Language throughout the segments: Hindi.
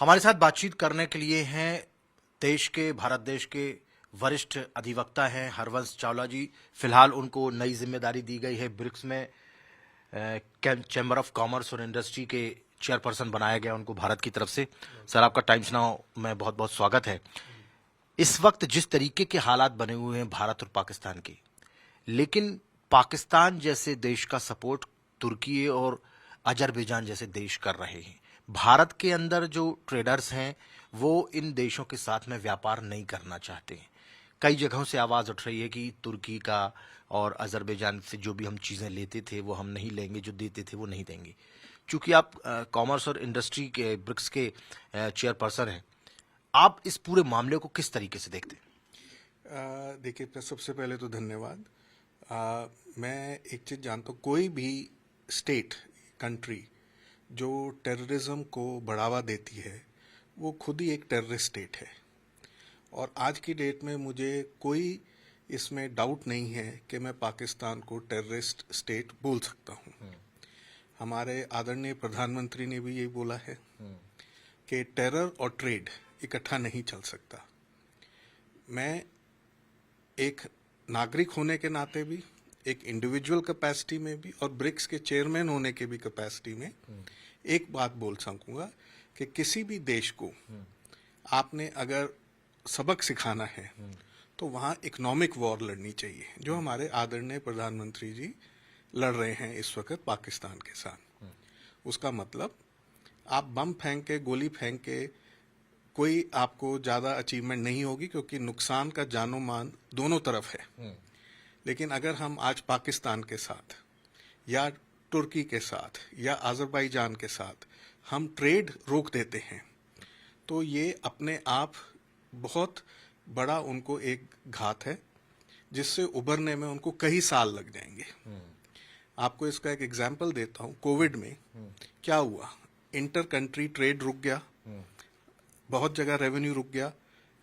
हमारे साथ बातचीत करने के लिए हैं भारत देश के वरिष्ठ अधिवक्ता हैं हरवंश चावला जी। फिलहाल उनको नई जिम्मेदारी दी गई है, ब्रिक्स में चैम्बर ऑफ कॉमर्स और इंडस्ट्री के चेयरपर्सन बनाया गया उनको भारत की तरफ से। सर, आपका टाइम्स नाउ में बहुत बहुत स्वागत है। इस वक्त जिस तरीके के हालात बने हुए हैं भारत और पाकिस्तान के, लेकिन पाकिस्तान जैसे देश का सपोर्ट तुर्की और अजरबैजान जैसे देश कर रहे हैं। भारत के अंदर जो ट्रेडर्स हैं वो इन देशों के साथ में व्यापार नहीं करना चाहते हैं। कई जगहों से आवाज़ उठ रही है कि तुर्की का और अजरबैजान से जो भी हम चीज़ें लेते थे वो हम नहीं लेंगे, जो देते थे वो नहीं देंगे। चूंकि आप कॉमर्स और इंडस्ट्री के ब्रिक्स के चेयरपर्सन हैं, आप इस पूरे मामले को किस तरीके से देखते हैं? देखिए, सबसे पहले तो धन्यवाद। मैं एक चीज़ जानता हूँ, कोई भी स्टेट कंट्री जो टेररिज्म को बढ़ावा देती है वो खुद ही एक टेररिस्ट स्टेट है। और आज की डेट में मुझे कोई इसमें डाउट नहीं है कि मैं पाकिस्तान को टेररिस्ट स्टेट बोल सकता हूँ। हमारे आदरणीय प्रधानमंत्री ने भी यही बोला है कि टेरर और ट्रेड इकट्ठा नहीं चल सकता। मैं एक नागरिक होने के नाते भी, एक इंडिविजुअल कैपेसिटी में भी और ब्रिक्स के चेयरमैन होने के भी कैपेसिटी में एक बात बोल सकूंगा कि किसी भी देश को आपने अगर सबक सिखाना है तो वहाँ इकोनॉमिक वॉर लड़नी चाहिए, जो हमारे आदरणीय प्रधानमंत्री जी लड़ रहे हैं इस वक्त पाकिस्तान के साथ। उसका मतलब आप बम फेंक के, गोली फेंक के कोई आपको ज़्यादा अचीवमेंट नहीं होगी, क्योंकि नुकसान का जानो मान दोनों तरफ है। लेकिन अगर हम आज पाकिस्तान के साथ या तुर्की के साथ या अजरबैजान के साथ हम ट्रेड रोक देते हैं तो ये अपने आप बहुत बड़ा उनको एक घात है, जिससे उभरने में उनको कई साल लग जाएंगे। आपको इसका एक एग्जाम्पल देता हूँ। कोविड में क्या हुआ, इंटर कंट्री ट्रेड रुक गया, बहुत जगह रेवेन्यू रुक गया।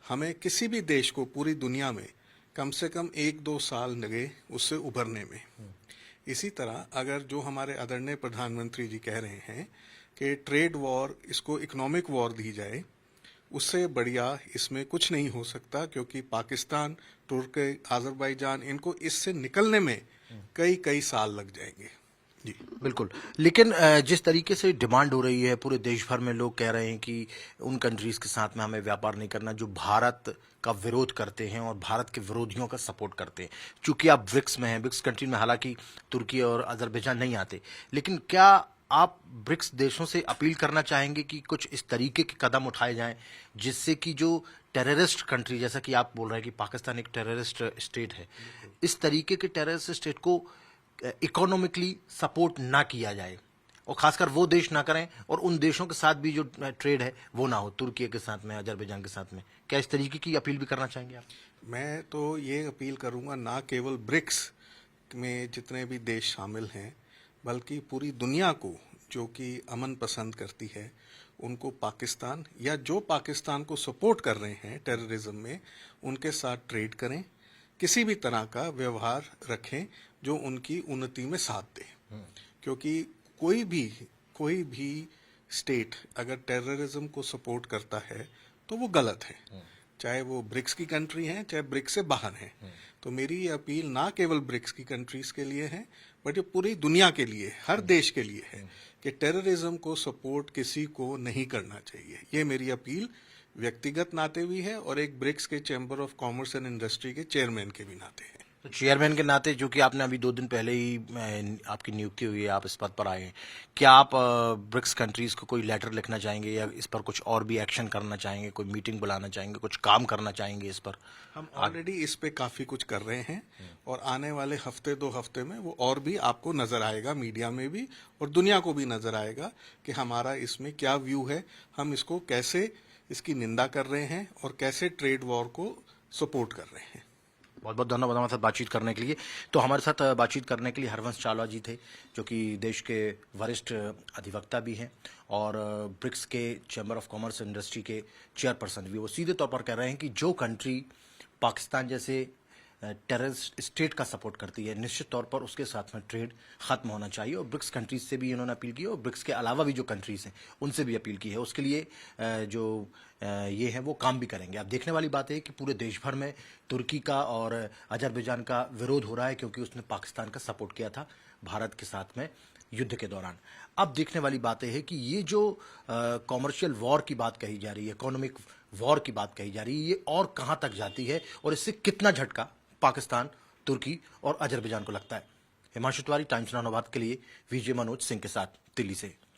हमें किसी भी देश को पूरी दुनिया में कम से कम 1-2 साल लगे उससे उभरने में। इसी तरह अगर जो हमारे आदरणीय प्रधानमंत्री जी कह रहे हैं कि ट्रेड वॉर, इसको इकोनॉमिक वॉर दी जाए, उससे बढ़िया इसमें कुछ नहीं हो सकता, क्योंकि पाकिस्तान, तुर्की, अजरबैजान, इनको इससे निकलने में कई साल लग जाएंगे। जी बिल्कुल। लेकिन जिस तरीके से डिमांड हो रही है, पूरे देश भर में लोग कह रहे हैं कि उन कंट्रीज के साथ में हमें व्यापार नहीं करना जो भारत का विरोध करते हैं और भारत के विरोधियों का सपोर्ट करते हैं। चूंकि आप ब्रिक्स में हैं, ब्रिक्स कंट्री में हालांकि तुर्की और अजरबैजान नहीं आते, लेकिन क्या आप ब्रिक्स देशों से अपील करना चाहेंगे कि कुछ इस तरीके के कदम उठाए जाएं जिससे कि जो टेररिस्ट कंट्री, जैसा कि आप बोल रहे हैं कि पाकिस्तान एक टेररिस्ट स्टेट है, इस तरीके के टेररिस्ट स्टेट को इकोनॉमिकली सपोर्ट ना किया जाए, और खासकर वो देश ना करें, और उन देशों के साथ भी जो ट्रेड है वो ना हो, तुर्की के साथ में, अजरबैजान के साथ में। क्या इस तरीके की अपील भी करना चाहेंगे आप? मैं तो ये अपील करूंगा, ना केवल ब्रिक्स में जितने भी देश शामिल हैं, बल्कि पूरी दुनिया को जो कि अमन पसंद करती है, उनको पाकिस्तान या जो पाकिस्तान को सपोर्ट कर रहे हैं टेररिज्म में, उनके साथ ट्रेड करें, किसी भी तरह का व्यवहार रखें जो उनकी उन्नति में साथ दे। क्योंकि कोई भी स्टेट अगर टेररिज्म को सपोर्ट करता है तो वो गलत है, चाहे वो ब्रिक्स की कंट्री है, चाहे ब्रिक्स से बाहर है। तो मेरी ये अपील ना केवल ब्रिक्स की कंट्रीज के लिए है, बट ये पूरी दुनिया के लिए, हर देश के लिए है कि टेररिज्म को सपोर्ट किसी को नहीं करना चाहिए। ये मेरी अपील व्यक्तिगत नाते भी है और एक ब्रिक्स के chamber of commerce and industry के चेयरमैन के भी नाते है। तो चेयरमैन के नाते, जो कि आपने अभी 2 दिन पहले ही आपकी नियुक्ति हुई है, आप इस पद पर आए हैं, क्या आप ब्रिक्स कंट्रीज को कोई लेटर लिखना चाहेंगे या इस पर कुछ और भी एक्शन करना चाहेंगे, कोई मीटिंग बुलाना चाहेंगे, कुछ काम करना चाहेंगे इस पर? हम ऑलरेडी इस पे काफी कुछ कर रहे हैं और आने वाले हफ्ते 2 हफ्ते में वो और भी आपको नजर आएगा, मीडिया में भी और दुनिया को भी नजर आएगा कि हमारा इसमें क्या व्यू है, हम इसको कैसे, इसकी निंदा कर रहे हैं और कैसे ट्रेड वॉर को सपोर्ट कर रहे हैं। बहुत बहुत धन्यवाद हमारे साथ बातचीत करने के लिए। तो हमारे साथ बातचीत करने के लिए हरवंश चावला जी थे, जो कि देश के वरिष्ठ अधिवक्ता भी हैं और ब्रिक्स के चैम्बर ऑफ कॉमर्स इंडस्ट्री के चेयरपर्सन भी। वो सीधे तौर पर कह रहे हैं कि जो कंट्री पाकिस्तान जैसे टेररिस्ट स्टेट का सपोर्ट करती है, निश्चित तौर पर उसके साथ में ट्रेड खत्म होना चाहिए। और ब्रिक्स कंट्रीज से भी इन्होंने अपील की और ब्रिक्स के अलावा भी जो कंट्रीज हैं उनसे भी अपील की है। उसके लिए ये है वो काम भी करेंगे। अब देखने वाली बात है कि पूरे देश भर में तुर्की का और अजरबैजान का विरोध हो रहा है, क्योंकि उसने पाकिस्तान का सपोर्ट किया था भारत के साथ में युद्ध के दौरान। अब देखने वाली बात है कि ये जो कॉमर्शियल वॉर की बात कही जा रही है, इकोनॉमिक वॉर की बात कही जा रही है, ये और कहां तक जाती है और इससे कितना झटका पाकिस्तान, तुर्की और अजरबैजान को लगता है। हिमांशु तिवारी, टाइम्स नाउ नवाद के लिए विजय मनोज सिंह के साथ दिल्ली से।